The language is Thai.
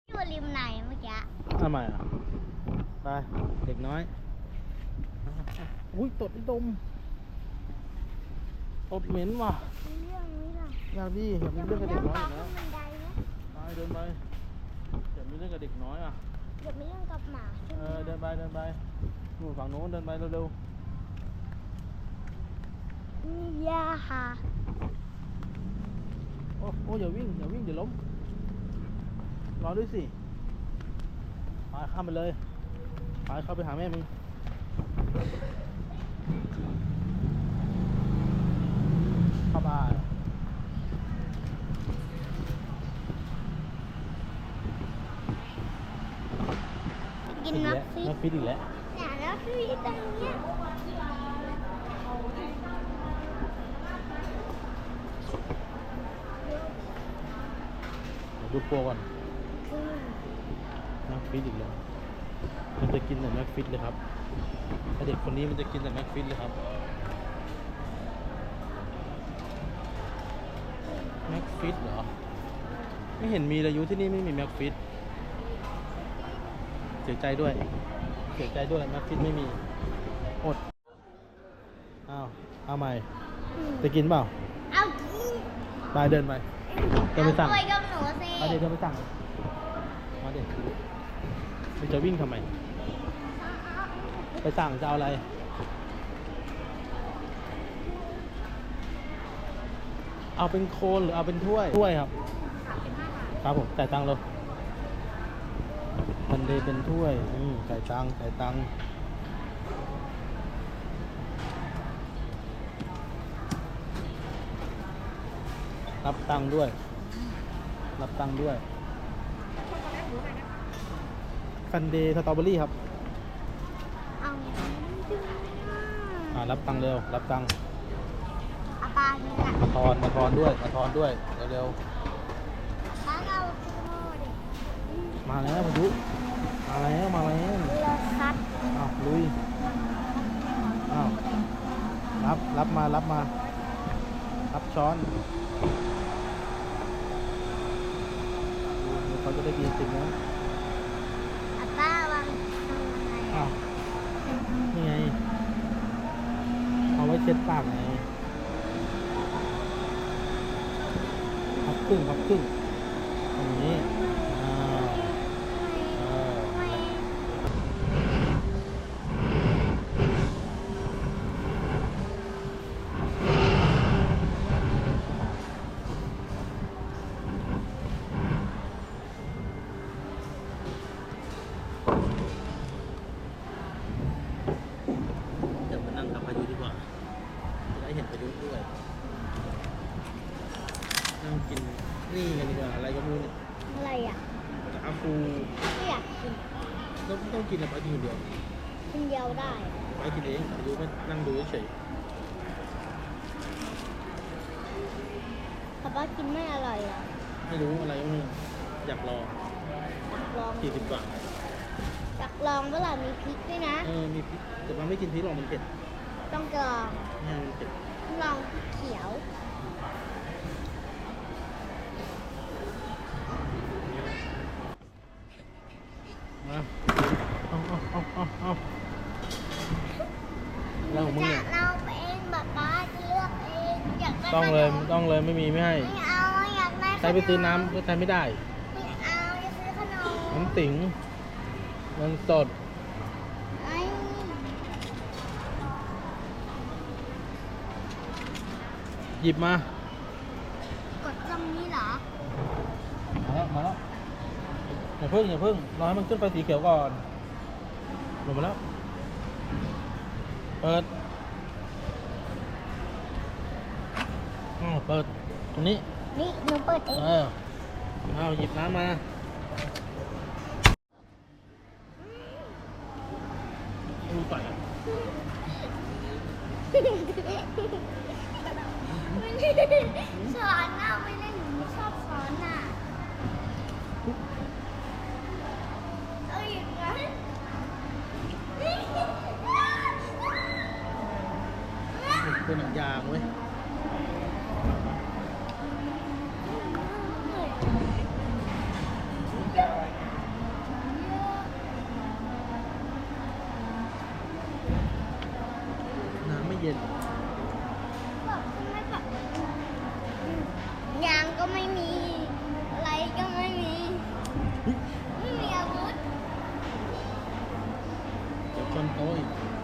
อยู่ริมไหนเมื่อกี้ ทำไมอ่ะไปเด็กน้อยอุ้ยตดไอ้ดมตดเหม็นว่ะ มีเรื่องนี้หรอ อยากมีเรื่องกับเด็กน้อยอยู่แล้ว บันไดนะ ไปเดินไปอย่ามีเรื่องกับเด็กน้อยอ่ะ อย่ามีเรื่องกับหมาใช่ไหม เดินไปนู่นฝั่งโน้นเดินไปเร็ว นี่ยาค่ะ ๆโอ้อย่าวิ่งเดี๋ยวล้มรอด้วยสิไปข้ามไปเลยไปเข้าไปหาแม่มึงเข้าไป กินนักฟิ แม็กฟิตอีกแล้ว เนี่ยแล้วพี่ตรงเนี้ย เดี๋ยวดูโปรก่อนแม็กฟิตอีกแล้วมันจะกินแต่แม็กฟิตเลยครับไอเด็กคนนี้มันจะกินแต่แม็กฟิตเลยครับแม็กฟิตเหรอไม่เห็นมีเลยอยู่ที่นี่ไม่มีแม็กฟิตเสียใจด้วยแม็กฟิตไม่มีอดเอาใหม่จะกินเปล่า เอากิน ไปเดินไปไปสั่ง เอากล้วยกับหนูสิ มาเดี๋ยวไปสั่งมาเดี๋ยวมันจะวิ่งทำไมไปสั่งจะเอาอะไรเอาเป็นโคนหรือเอาเป็นถ้วยครับครับผมจ่ายตังค์เลยมันเลยเป็นถ้วยจ่ายตังค์รับตังค์ด้วยซันเดย์สตรอเบอรี่ครับ เอา รับตังค์เร็วรับตังค์ เอาปลาเนี่ยแหละ มาทอนด้วยเร็ว แล้วเราซื้อโม่ดิ ๆมาแล้วพายุมาแล้ว เราซัด ลุยรับมารับช้อนเขาจะได้กินจริงนะ อาต้าวางทำยังไง นี่ไงเอาไว้เช็ดปากไงพับครึ่งตรงนี้เดี๋ยวมานั่งกับพายุดีกว่าจะได้เห็นพายุด้วยนั่งกินนี่กันดีกว่าอะไรก็ไม่รู้เนี่ย อะไรอ่ะ อาฟู ไม่อยากกิน ต้องกินอะไรไปกินคนเดียว คนเดียวได้ ไปกินเองพายุไม่นั่งดูเฉย ป้ากินไม่อร่อยเหรอ ไม่รู้อะไรก็ไม่รู้อยากลอง อยากลอง 40 บาท อยากลองเวลามีพริกด้วยนะ มีพริกแต่มันไม่กินพริกหรอกมันเผ็ด ต้องลอง เนี่ยมันเผ็ด ลองพริกเขียว มาเอาแล้วของมึงเนี่ย เราเองป้าจะเลือกเองอยากได้ ต้องเลยไม่มีไม่ให้ ไม่เอาอยากได้ ใครไปซื้อน้ำใครไม่ได้ ไม่เอาจะซื้อขนม น้ำติ๋งเงินสด ไอ้ หยิบมาก ดตรงนี้เหรอ มาแล้วอย่าเพิ่งรอให้มันขึ้นไปสีเขียวก่อนลงมาแล้วเปิดตรงนี้ นี่หนูเปิดเอง เอาหยิบน้ำมาดูต่อยอ่ะ สอนน่ะไม่เล่นหนูชอบสอนน่ะเอาอีกไหม เป็นหนังยางเว้ย เย็น แบบทำไมแบบยางก็ไม่มี อะไรก็ไม่มี ไม่มีอาวุธ เดี๋ยวชนโต๊ะอีก ไ